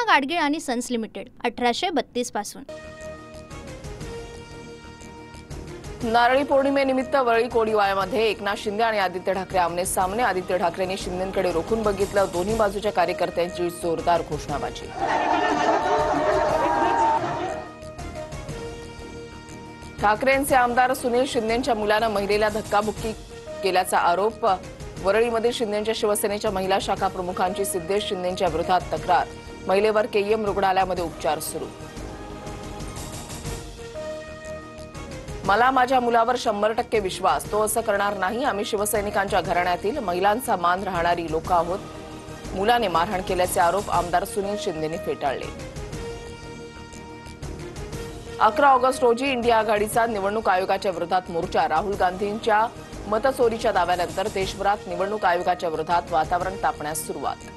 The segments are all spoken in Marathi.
गाडगीळ आणि सन्स लिमिटेड 1832 पासून। नारळी पौर्णिमेनिमित्त वरळी कोळीवाड्यामध्ये एकनाथ शिंदे आणि आदित्य ठाकरे आमने सामने। आदित्य ठाकरेंनी शिंदेंकडे रोखून बघितलं। दोन्ही बाजूच्या कार्यकर्त्यांची जोरदार घोषणाबाजी। ठाकरेंचे आमदार सुनील शिंदेंच्या मुलानं महिलेला धक्काबुक्की केल्याचा आरोप। वरळीमध्ये शिंदेंच्या शिवसेनेच्या महिला शाखा प्रमुखांची सिद्धेश शिंदेंच्या विरोधात तक्रार। महिलेवर केईएम रुग्णालयामध्ये उपचार सुरू। मला माझ्या मुलावर 100% विश्वास, तो असं करणार नाही। आम्ही शिवसैनिकांच्या घराण्यातील महिलांचा मान राहणारी लोक आहोत। मुलाने मारहाण केल्याचे आरोप आमदार सुनील शिंदेंनी फेटाळले। 11 ऑगस्ट रोजी इंडिया आघाडीचा निवडणूक आयोगाच्या विरोधात मोर्चा। राहुल गांधींच्या मतचोरीच्या दाव्यानंतर देशभरात निवडणूक आयोगाच्या विरोधात वातावरण तापण्यास सुरुवात।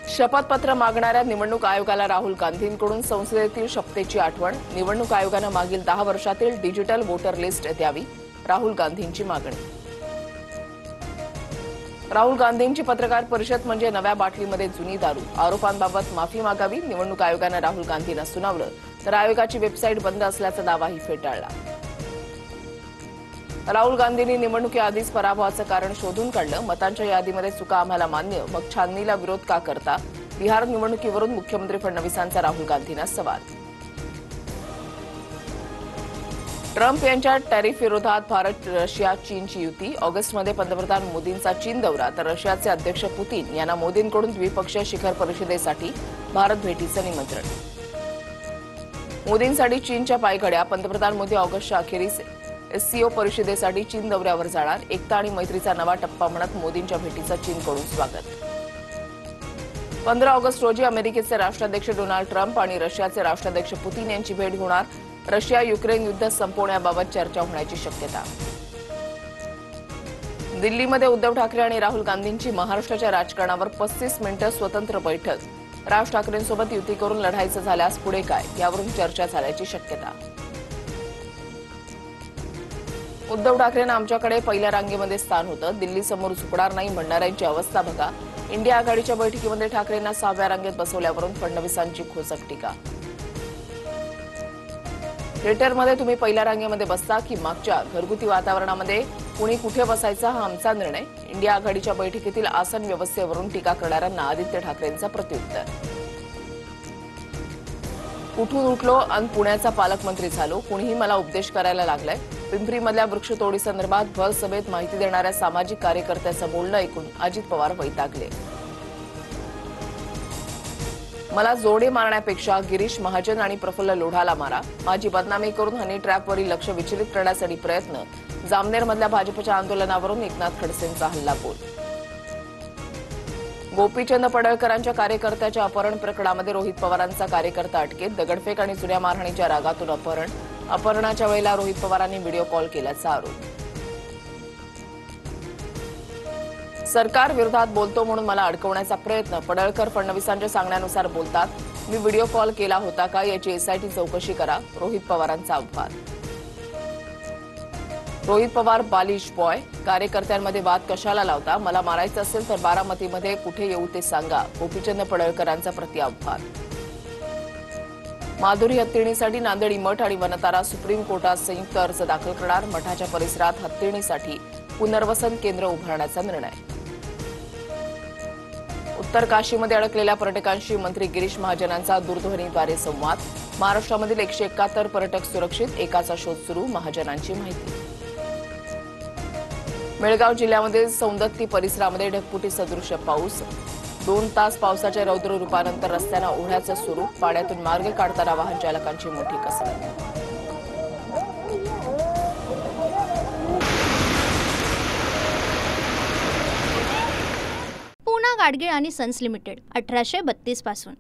शपथपत्र मागणाऱ्या निवडणूक आयोगाला राहुल गांधींकडून संसदेतील शपथेची आठवण। निवडणूक आयोगानं मागील 10 वर्षातील डिजिटल वोटर लिस्ट द्यावी, राहुल गांधींची मागणी। राहुल गांधींची पत्रकार परिषद म्हणजे नव्या बाटलीमध्ये जुनी दारू। आरोपांबाबत माफी मागावी, निवडणूक आयोगानं राहुल गांधींना सुनावलं, तर आयोगाची वेबसाईट बंद असल्याचा दावाही फेटाळला। राहुल गांधींनी निवडणुकीआधीच पराभवाचं कारण शोधून काढलं। मतांच्या यादीमध्ये चुका आम्हाला मान्य, मग छाननीला विरोध का करता? बिहार निवडणुकीवरून मुख्यमंत्री फडणवीसांचा राहुल गांधींना सवाल। ट्रम्प यांच्या टॅरिफ विरोधात भारत रशिया चीनची युती। ऑगस्टमध्ये पंतप्रधान मोदींचा चीन दौरा, तर रशियाचे अध्यक्ष पुतीन यांना मोदींकडून द्विपक्षीय शिखर परिषदेसाठी भारत भेटीचं निमंत्रण। मोदींसाठी चीनच्या पायघड्या। पंतप्रधान मोदी ऑगस्टच्या अखेरीस एससीओ परिषदेसाठी चीन दौऱ्यावर जाणार। एकता आणि मैत्रीचा नवा टप्पा म्हणत मोदींच्या भेटीचं चीनकडून स्वागत। 15 ऑगस्ट रोजी अमेरिकेचे राष्ट्राध्यक्ष डोनाल्ड ट्रम्प आणि रशियाचे राष्ट्राध्यक्ष पुतीन यांची भेट होणार। रशिया युक्रेन युद्ध संपवण्याबाबत चर्चा होण्याची शक्यता। दिल्लीमध्ये उद्धव ठाकरे आणि राहुल गांधींची महाराष्ट्राच्या राजकारणावर 35 मिनिटं स्वतंत्र बैठक। राज ठाकरेंसोबत युती करून लढायचं झाल्यास पुढे काय, यावरून चर्चा झाल्याची शक्यता। उद्धव ठाकरेंना आमच्याकडे पहिल्या रांगेमध्ये स्थान होतं, दिल्लीसमोर झुकणार नाही म्हणणाऱ्यांची अवस्था बघा। इंडिया आघाडीच्या बैठकीमध्ये ठाकरेंना 6व्या रांगेत बसवल्यावरून फडणवीसांची खोचक टीका। थिएटरमध्ये तुम्ही पहिल्या रांगेमध्ये बसता की मागच्या? घरगुती वातावरणामध्ये कुणी कुठे बसायचा हा आमचा निर्णय। इंडिया आघाडीच्या बैठकीतील आसन व्यवस्थेवरून टीका करणाऱ्यांना आदित्य ठाकरेंचा प्रत्युत्तर। कुठून उठलो आणि पुण्याचा पालकमंत्री झालो, कुणीही मला उपदेश करायला लागलाय। पिंपरीमधल्या वृक्षतोडीसंदर्भात भर सभेत माहिती देणाऱ्या सामाजिक कार्यकर्त्याचं बोलणं ऐकून अजित पवार वैतागले। मला जोडे मारण्यापेक्षा गिरीश महाजन आणि प्रफुल्ल लोढाला मारा। माझी बदनामी करून हनी ट्रॅपवरील लक्ष विचलित करण्यासाठी प्रयत्न। जामनेरमधल्या भाजपच्या आंदोलनावरून एकनाथ खडसेंचा हल्लाबोल। गोपीचंद पडळकरांच्या कार्यकर्त्याच्या अपहरण प्रकरणामध्ये रोहित पवारांचा कार्यकर्ता अटकेत। दगडफेक आणि जुन्या मारहाणीच्या रागातून अपहरण। अपहरणाच्या वेळेला रोहित पवारांनी व्हिडिओ कॉल केल्याचा आरोप। सरकार विरोधात बोलतो म्हणून मला अडकवण्याचा प्रयत्न। पडळकर फडणवीसांच्या सांगण्यानुसार बोलतात। मी व्हिडिओ कॉल केला होता का याची एसआयटी चौकशी करा, रोहित पवारांचा आव्हान। रोहित पवार बालिश बॉय, कार्यकर्त्यांमध्ये वाद कशाला लावता? मला मारायचं असेल तर बारामतीमध्ये कुठे येऊ ते सांगा, गोपीचंद पडळकरांचा प्रतिआव्हान। माधुरी हत्तीणीसाठी नांदेड मठ आणि वनतारा सुप्रीम कोर्टात संयुक्त अर्ज दाखल करणार। मठाच्या परिसरात हत्तीणीसाठी पुनर्वसन केंद्र उभारण्याचा निर्णय। उत्तर काशीमध्ये अडकलेल्या पर्यटकांशी मंत्री गिरीश महाजनांचा दूरध्वनीद्वारे संवाद। महाराष्ट्रामधील 171 पर्यटक सुरक्षित, एकाचा शोध सुरू, महाजनांची माहिती। बेळगाव जिल्ह्यामध्ये सौंदत्ती परिसरामध्ये ढगफुटी सदृश्य पाऊस। 2 तास पावसाच्या रौद्र रूपानंतर रस्त्यांना ओढ्याचं स्वरूप। पाण्यातून मार्ग काढताना वाहन चालकांची मोठी कसरत। पूना गाडगीळ आणि सन्स लिमिटेड 1832 पासून।